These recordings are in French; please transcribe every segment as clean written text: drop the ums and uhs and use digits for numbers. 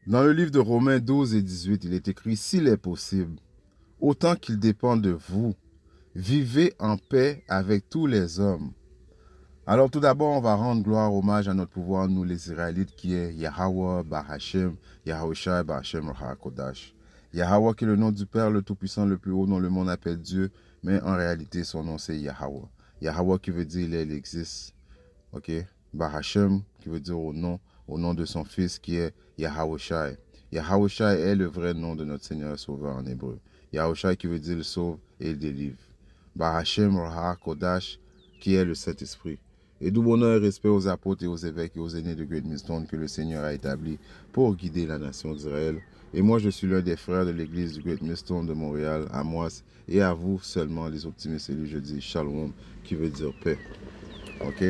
Dans le livre de Romains 12 et 18, il est écrit, s'il est possible, autant qu'il dépend de vous, vivez en paix avec tous les hommes. Alors tout d'abord, on va rendre gloire, hommage à notre pouvoir, nous les Israélites, qui est Yahweh Bahashem, Yahushai Bahashem Rahakodash. Yahweh qui est le nom du Père, le Tout-Puissant, le plus haut, dont le monde appelle Dieu, mais en réalité, son nom c'est Yahweh. Yahweh qui veut dire il existe. Ok? Bahashem qui veut dire au nom de son fils qui est Yahushai. Yahushai est le vrai nom de notre Seigneur Sauveur en hébreu. Yahushai qui veut dire le sauve et le délivre. Bahashem Rahakodash qui est le Saint-Esprit. Et d'où honneur et respect aux apôtres et aux évêques et aux aînés de Great Millstone que le Seigneur a établis pour guider la nation d'Israël. Et moi, je suis l'un des frères de l'église du Great Millstone de Montréal, à Moise, et à vous seulement, les optimistes élus, je dis Shalom, qui veut dire paix. Ok?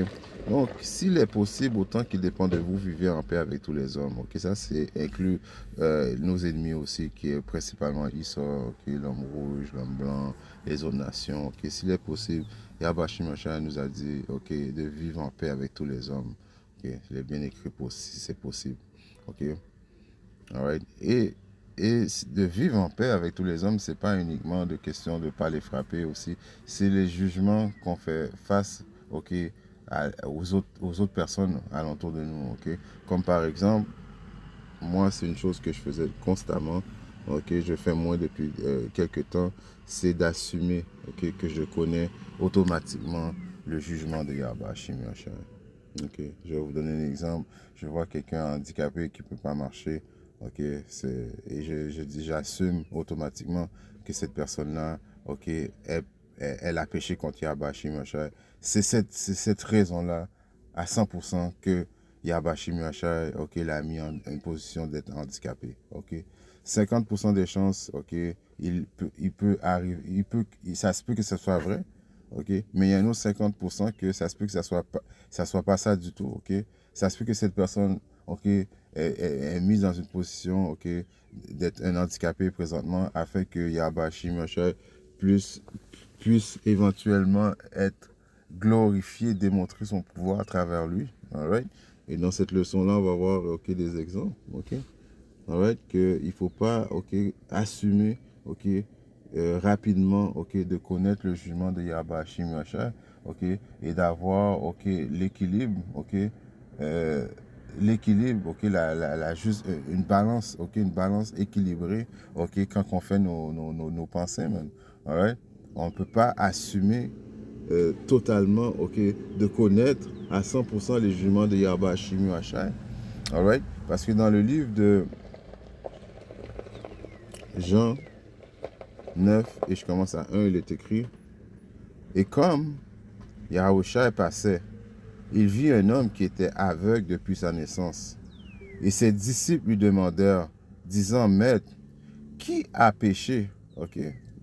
Donc, s'il est possible, autant qu'il dépend de vous, vivez en paix avec tous les hommes. Ok? Ça, c'est inclus nos ennemis aussi, qui est principalement Esau, okay? L'homme rouge, l'homme blanc, les autres nations. Ok? S'il est possible, Yabashi Masha nous a dit, ok, de vivre en paix avec tous les hommes. Ok? Il est bien écrit si c'est possible. Ok? Alright? Et de vivre en paix avec tous les hommes, c'est pas uniquement de question de ne pas les frapper aussi. C'est les jugements qu'on fait face, ok, aux autres personnes alentour de nous, ok. Comme par exemple, moi, c'est une chose que je faisais constamment, ok, je fais moins depuis quelques temps, c'est d'assumer, ok, que je connais automatiquement le jugement de Yahba Shimyasha. Ok, je vais vous donner un exemple. Je vois quelqu'un handicapé qui ne peut pas marcher. Ok, et je dis, j'assume automatiquement que cette personne-là, ok, elle a péché contre Yabashi Machai. C'est cette raison-là, à 100%, que Yabashi Machai, ok, l'a mis en une position d'être handicapé. Ok, 50% des chances, ok, il peut arriver, ça se peut que ce soit vrai. Ok, mais il y a un autre 50% que ça se peut que ça soit pas ça du tout. Ok, ça se peut que cette personne, ok, est mise dans une position, ok, d'être un handicapé présentement, afin que Yabashi Moshe puisse éventuellement être glorifié, démontrer son pouvoir à travers lui. Alright? Et dans cette leçon-là, on va voir, ok, des exemples. Ok, alright, qu'il ne faut pas, ok, assumer, ok, rapidement, ok, de connaître le jugement de Yahba Shimyasha, ok, et d'avoir, ok, l'équilibre, ok, l'équilibre, ok, juste, une balance, ok, une balance équilibrée, ok, quand on fait nos pensées, man, alright, on ne peut pas assumer totalement, ok, de connaître à 100% les jugements de Yahba Shimyasha, alright, parce que dans le livre de Jean 9, et je commence à 1, il est écrit, et comme Yahushua passait, il vit un homme qui était aveugle depuis sa naissance. Et ses disciples lui demandèrent, disant, Maître, qui a péché? Ok.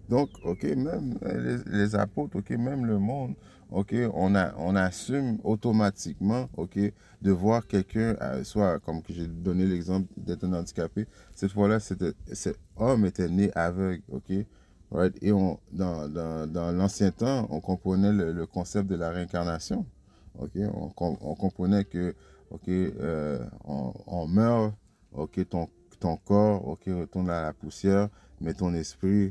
Donc, ok, même les apôtres, ok, même le monde, ok, on assume automatiquement, ok, de voir quelqu'un, soit comme que j'ai donné l'exemple d'être un handicapé, cette fois-là, cet homme était né aveugle, ok. Right? Et dans l'ancien temps, on comprenait le concept de la réincarnation. Ok, on comprenait que, ok, on meurt, ok, ton corps, ok, retourne à la poussière, mais ton esprit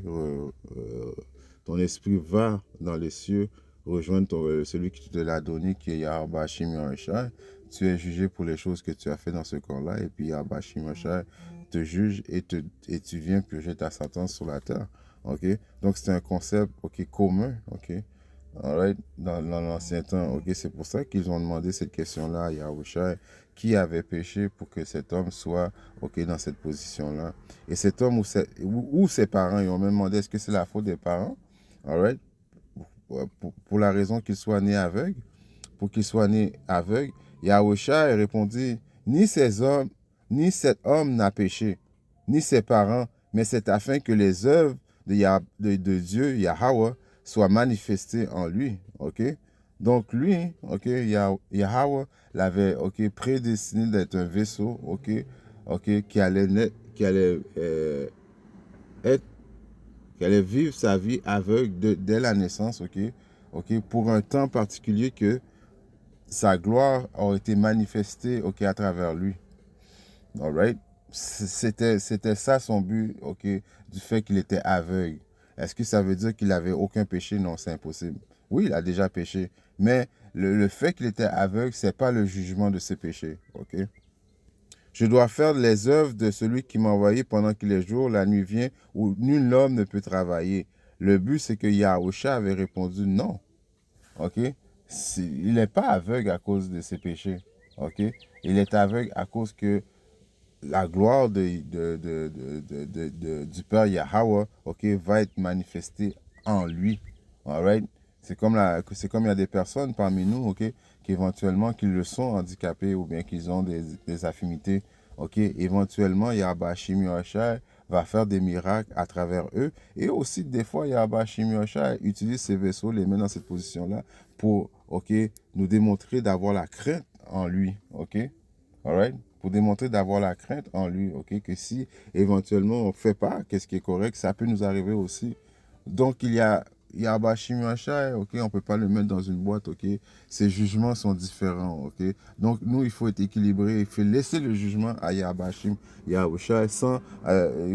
va dans les cieux rejoindre celui qui te l'a donné, qui est Yahweh Shimyashai. Tu es jugé pour les choses que tu as fait dans ce corps-là, et puis Yahweh Shimyashai te juge et tu viens purger ta sentence sur la terre. Ok, donc c'est un concept, ok, commun, ok. Alright, dans l'ancien temps, ok, c'est pour ça qu'ils ont demandé cette question-là à Yahushua, qui avait péché pour que cet homme soit, ok, dans cette position-là. Et cet homme ou ses parents, ils ont même demandé est-ce que c'est la faute des parents, alright, pour la raison qu'il soit né aveugle, pour qu'il soit né aveugle. Yahushua répondit, ni ces hommes, ni cet homme n'a péché, ni ses parents, mais c'est afin que les œuvres de Dieu, Yahweh, soient manifestées en lui. Ok? Donc lui, ok, Yahweh l'avait, ok, prédestiné d'être un vaisseau, ok, ok, qui allait être, qui allait vivre sa vie aveugle dès la naissance, ok, ok, pour un temps particulier que sa gloire a été manifestée, ok, à travers lui. All right? c'était ça son but, ok, du fait qu'il était aveugle. Est-ce que ça veut dire qu'il avait aucun péché? Non, c'est impossible. Oui, il a déjà péché, mais le fait qu'il était aveugle, c'est pas le jugement de ses péchés, ok? Je dois faire les œuvres de celui qui m'a envoyé pendant qu'il est jour, la nuit vient où nul homme ne peut travailler. Le but, c'est que Yahusha avait répondu non, ok? Il n'est pas aveugle à cause de ses péchés, ok? Il est aveugle à cause que la gloire du Père Yahweh, ok, va être manifestée en lui. All right? C'est comme il y a des personnes parmi nous, ok, qui éventuellement qui le sont handicapés ou bien qu'ils ont des affinités, ok, éventuellement Yahba Shimi Yoshai va faire des miracles à travers eux. Et aussi, des fois, Yahba Shimi Yoshai utilise ces vaisseaux, les met dans cette position-là pour, ok, nous démontrer d'avoir la crainte en lui, ok? Alright? Pour démontrer d'avoir la crainte en lui, ok? Que si éventuellement on ne fait pas qu'est-ce qui est correct, ça peut nous arriver aussi. Donc il y a Bashim Yashai, ok? On ne peut pas le mettre dans une boîte, ok? Ses jugements sont différents, ok? Donc nous, il faut être équilibré, il faut laisser le jugement à Yahbashim Yahushai sans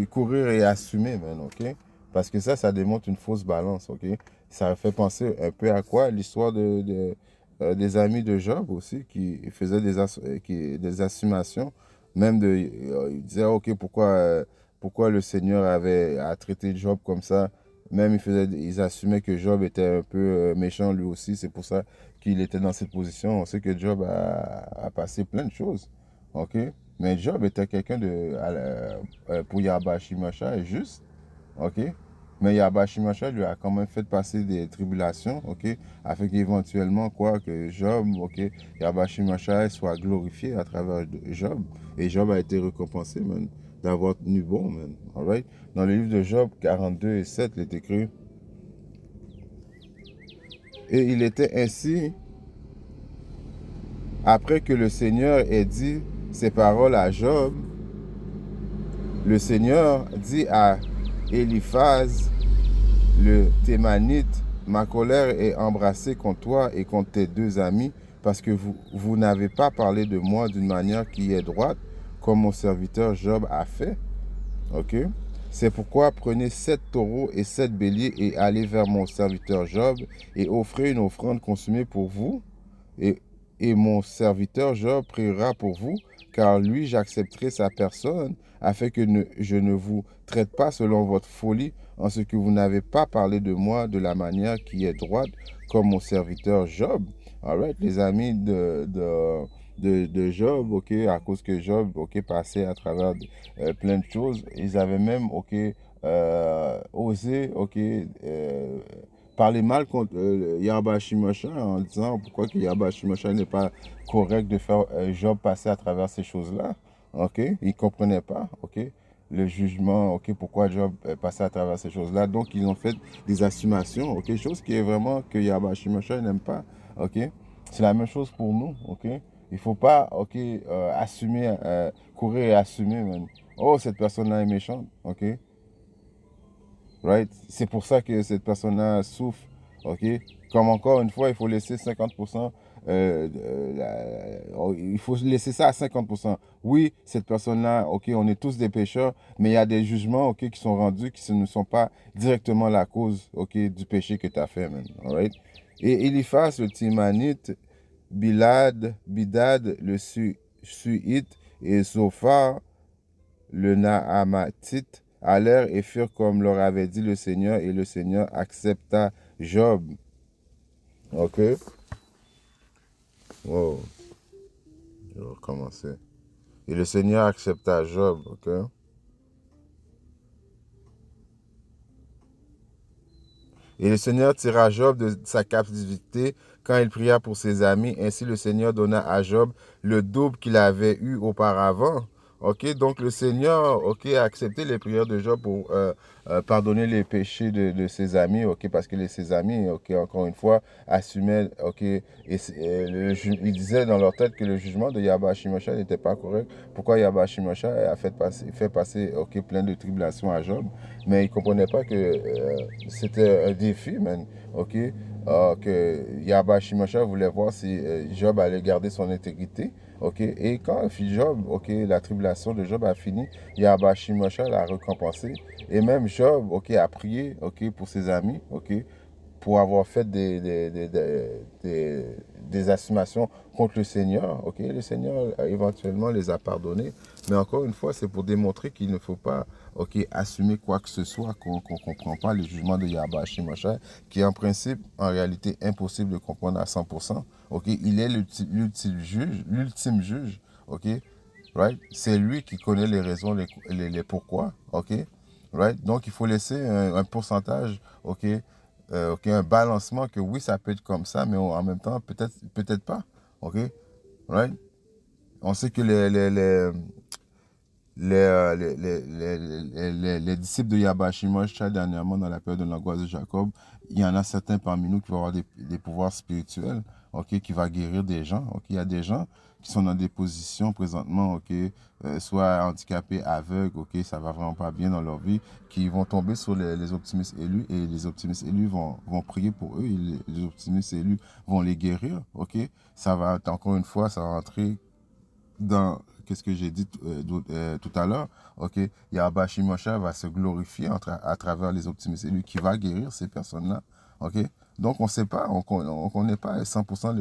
courir et assumer, man, ok? Parce que ça démontre une fausse balance, ok? Ça fait penser un peu à quoi? L'histoire des amis de Job aussi qui faisaient des assumations, même ils disaient ok pourquoi le Seigneur a traité Job comme ça, même ils assumaient que Job était un peu méchant lui aussi, c'est pour ça qu'il était dans cette position. On sait que Job a passé plein de choses, ok, mais Job était quelqu'un pour Yahba Shimasha juste, ok? Mais Yahba Shimashai lui a quand même fait passer des tribulations, ok? Afin qu'éventuellement, quoi, que Job, ok, Yahba Shimashai soit glorifié à travers Job. Et Job a été récompensé, man, d'avoir tenu bon, man. Alright? Dans le livre de Job 42 et 7, il est écrit: Et il était ainsi, après que le Seigneur ait dit ces paroles à Job, le Seigneur dit à Eliphaz, le Thémanite: ma colère est embrassée contre toi et contre tes deux amis, parce que vous n'avez pas parlé de moi d'une manière qui est droite, comme mon serviteur Job a fait. Ok? C'est pourquoi prenez 7 taureaux et 7 béliers et allez vers mon serviteur Job et offrez une offrande consumée pour vous. Et, et mon serviteur Job priera pour vous, car lui j'accepterai sa personne, afin que je ne vous traite pas selon votre folie, en ce que vous n'avez pas parlé de moi de la manière qui est droite, comme mon serviteur Job. Alright, les amis de Job, ok, à cause que Job, ok, passait à travers plein de choses, ils avaient même, ok, osé, ok, parler mal contre Yahba Shimosha en disant pourquoi que Yahba Shimosha n'est pas correct de faire Job passer à travers ces choses-là. Ok, ils ne comprenaient pas, ok, le jugement, ok, pourquoi Job passait à travers ces choses-là. Donc ils ont fait des assumations, ok, chose qui est vraiment que Yahba Shimosha n'aime pas, ok. C'est la même chose pour nous, ok. Il faut pas, ok, assumer, courir et assumer, man. Oh, cette personne-là est méchante, ok. Right? C'est pour ça que cette personne-là souffre. OK? Comme encore une fois, il faut laisser 50%. Il faut laisser ça à 50%. Oui, cette personne-là, OK, on est tous des pécheurs, mais il y a des jugements, OK, qui sont rendus qui ne sont pas directement la cause, OK, du péché que tu as fait, man. All right? Et Eliphaz, le Timanite, Bidad, le Suite, et Zophar, le Naamatite, allèrent et furent comme leur avait dit le Seigneur, et le Seigneur accepta Job. Ok? Wow. Je vais recommencer. Et le Seigneur accepta Job. Ok? Et le Seigneur tira Job de sa captivité quand il pria pour ses amis. Ainsi le Seigneur donna à Job le double qu'il avait eu auparavant. Ok, donc le Seigneur, ok, a accepté les prières de Job pour pardonner les péchés de ses amis, ok, parce que ses amis, ok, encore une fois, assumaient, ok, ils disaient dans leur tête que le jugement de Yahba Shimosha n'était pas correct. Pourquoi Yahba Shimosha a fait passer, ok, plein de tribulations à Job, mais ils ne comprenaient pas que c'était un défi, man, ok, que Yahba Shimosha voulait voir si Job allait garder son intégrité. ok? Et quand Job, ok, la tribulation de Job a fini, Yahweh Shimosha l'a récompensé. Et même Job, ok, a prié, ok, pour ses amis, ok, pour avoir fait des assignations contre le Seigneur. Ok, le Seigneur éventuellement les a pardonnés, mais encore une fois, c'est pour démontrer qu'il ne faut pas, ok, assumer quoi que ce soit, qu'on ne comprend pas le jugement de Yahweh Shimosha, qui est en principe, en réalité, impossible de comprendre à 100%. Ok, il est l'ultime juge, ok, right? C'est lui qui connaît les raisons, les pourquoi, ok, right? Donc il faut laisser un pourcentage, ok, ok, un balancement que oui, ça peut être comme ça, mais en même temps, peut-être pas. OK? Right? On sait que les disciples de Yabashimosha, dernièrement, dans la période de l'angoisse de Jacob, il y en a certains parmi nous qui vont avoir des pouvoirs spirituels, ok, qui va guérir des gens. Ok, il y a des gens qui sont dans des positions présentement, ok, soit handicapés, aveugles, ok, ça va vraiment pas bien dans leur vie, qui vont tomber sur les optimistes élus et les optimistes élus vont prier pour eux et les optimistes élus vont les guérir, ok. Ça va, encore une fois, ça va entrer dans qu'est-ce que j'ai dit tout à l'heure, ok, Yahweh Shimosha va se glorifier à travers les optimistes et lui qui va guérir ces personnes-là, ok. Donc on ne sait pas, on connaît pas à 100%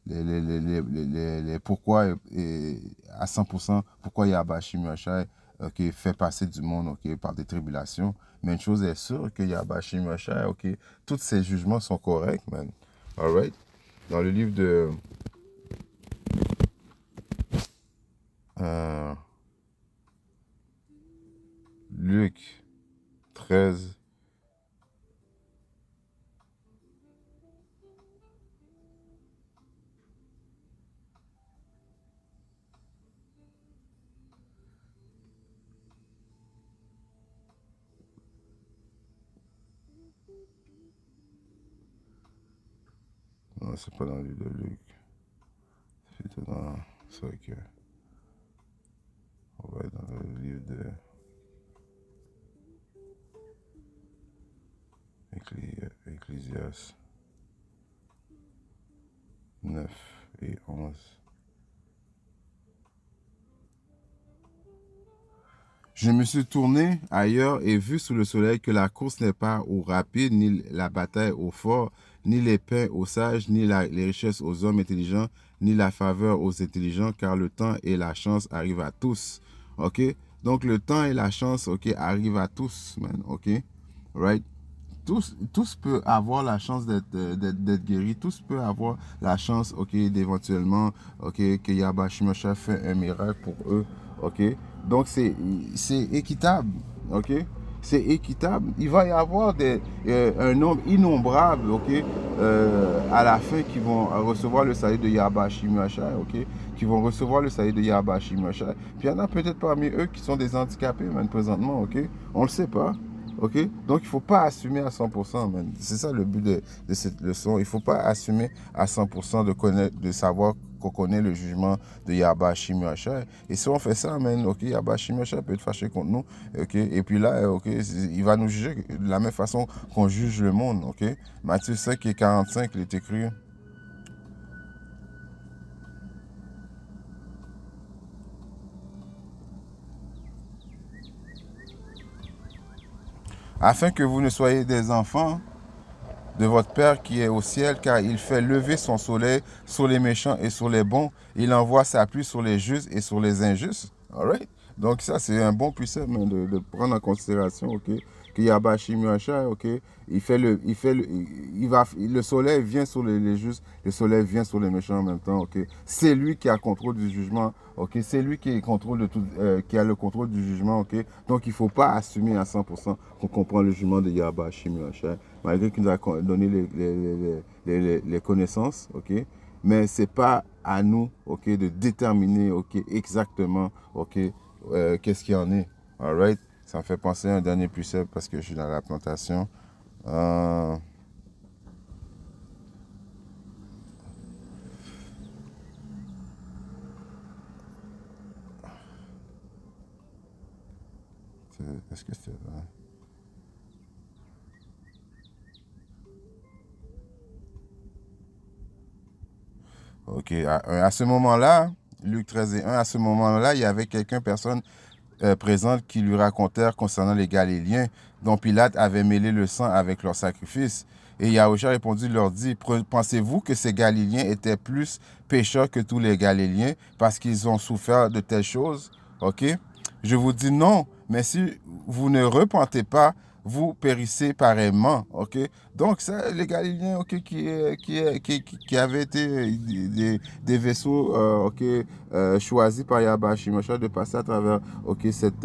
les pourquoi et à 100% pourquoi Yahweh Shimosha ok, fait passer du monde ok, par des tribulations. Mais une chose est sûre que Yahweh Shimosha, ok, tous ces jugements sont corrects, man. All right? Dans le livre de euh, Luc 13. Non, c'est pas dans le livre de Luc. C'est dans. C'est vrai que. On va être dans le livre de Ecclésias 9 et 11. Je me suis tourné ailleurs et vu sous le soleil que la course n'est pas au rapide, ni la bataille au fort, ni les pains aux sages, ni les richesses aux hommes intelligents, ni la faveur aux intelligents, car le temps et la chance arrivent à tous. OK? Donc le temps et la chance, OK, arrivent à tous, man. OK? Right? Tous peuvent avoir la chance d'être guéris, tous peuvent avoir la chance, ok, d'éventuellement, ok, que Yabashimosha fait un miracle pour eux, ok. Donc c'est équitable, ok. C'est équitable. Il va y avoir un nombre innombrable, ok, à la fin qui vont recevoir le salut de Yabashimosha, ok, qui vont recevoir le salut de Yabashimosha. Puis il y en a peut-être parmi eux qui sont des handicapés, même présentement, ok. On le sait pas. OK? Donc, il ne faut pas assumer à 100%, man. C'est ça le but de cette leçon. Il ne faut pas assumer à 100% de savoir qu'on connaît le jugement de Yahweh Shimosha. Et si on fait ça, man, OK, Yahweh Shimosha peut être fâché contre nous. OK? Et puis là, OK, il va nous juger de la même façon qu'on juge le monde. OK? Matthieu 5 et 45, il est écrit. Afin que vous ne soyez des enfants de votre Père qui est au ciel, car il fait lever son soleil sur les méchants et sur les bons. Il envoie sa pluie sur les justes et sur les injustes. All right? Donc ça, c'est un bon précepte de prendre en considération, ok? Que Yabashi Muasha, ok? Le soleil vient sur les justes, le soleil vient sur les méchants en même temps, ok? C'est lui qui a le contrôle du jugement, ok? C'est lui qui, contrôle de tout, qui a le contrôle du jugement, ok? Donc il ne faut pas assumer à 100% qu'on comprend le jugement de Yabashi Muasha, malgré qu'il nous a donné les connaissances, ok? Mais ce n'est pas à nous, ok, de déterminer, ok, exactement, ok, qu'est-ce qu'il y en est. All right? Ça me fait penser à un dernier précepte parce que je suis dans la plantation. Euh, Est-ce que c'est là? Ok, à ce moment-là, Luc 13 et 1, à ce moment-là, il y avait personne présente qui lui racontèrent concernant les Galiléens dont Pilate avait mêlé le sang avec leur sacrifice. Et Yahushua répondit, leur dit, pensez-vous que ces Galiléens étaient plus pécheurs que tous les Galiléens parce qu'ils ont souffert de telles choses? Ok? Je vous dis non, mais si vous ne repentez pas, vous périssez pareillement, ok? Donc, ça, les Galiléens, ok, qui avaient été des vaisseaux, ok, choisis par Yahba Shimosha de passer à travers, ok, cette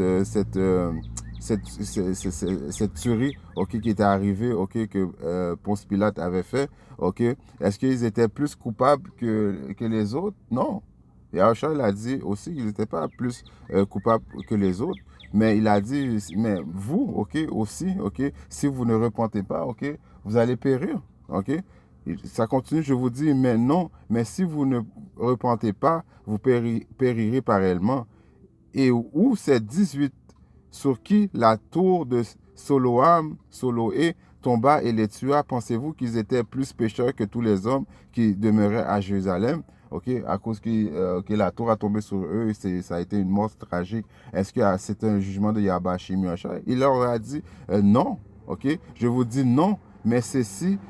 tuerie, ok, qui était arrivée, ok, que Ponce Pilate avait fait, ok? Est-ce qu'ils étaient plus coupables que les autres? Non. Yahushua, il a dit aussi qu'ils n'étaient pas plus coupables que les autres. Mais il a dit, mais vous, ok, aussi, ok, si vous ne repentez pas, ok, vous allez périr, ok. Ça continue, je vous dis, mais non, mais si vous ne repentez pas, vous périrez pareillement. Et où ces 18 sur qui la tour de Soloé, tomba et les tua, pensez-vous qu'ils étaient plus pécheurs que tous les hommes qui demeuraient à Jérusalem? Ok, à cause que la tour a tombé sur eux, ça a été une mort tragique. Est-ce que c'est un jugement de Yahba Shimioshai? Il leur a dit non. Ok, je vous dis non, mais si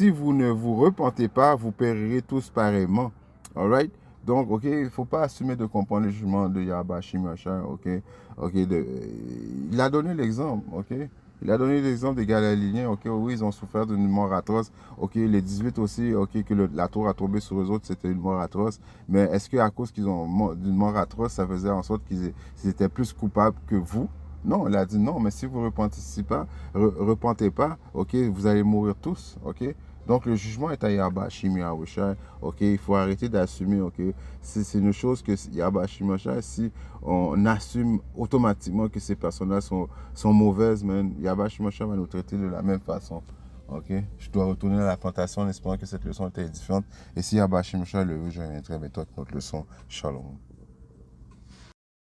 vous ne vous repentez pas, vous périrez tous pareillement. All right? Donc, ok, il ne faut pas assumer de comprendre le jugement de Yahba Shimioshai. Ok, ok, il a donné l'exemple. Ok, il a donné l'exemple des Galiléens. Ok, oui, ils ont souffert d'une mort atroce. Ok, les 18 aussi. Ok, que la tour a tombé sur eux autres, c'était une mort atroce. Mais est-ce qu'à cause qu'ils ont d'une mort atroce, ça faisait en sorte qu'ils étaient plus coupables que vous? Non, il a dit non, mais si vous ne repentez pas, ok, vous allez mourir tous, ok. Donc le jugement est à Yahba Shimioshai, ok. Il faut arrêter d'assumer, ok. C'est une chose que Yahba Shimioshai, si on assume automatiquement que ces personnes-là sont mauvaises, man, Yahba Shimioshai va nous traiter de la même façon. Ok, je dois retourner à la plantation en espérant que cette leçon était différente. Et si Yahba Shimioshai le veut, je reviendrai avec toi avec notre leçon. Shalom.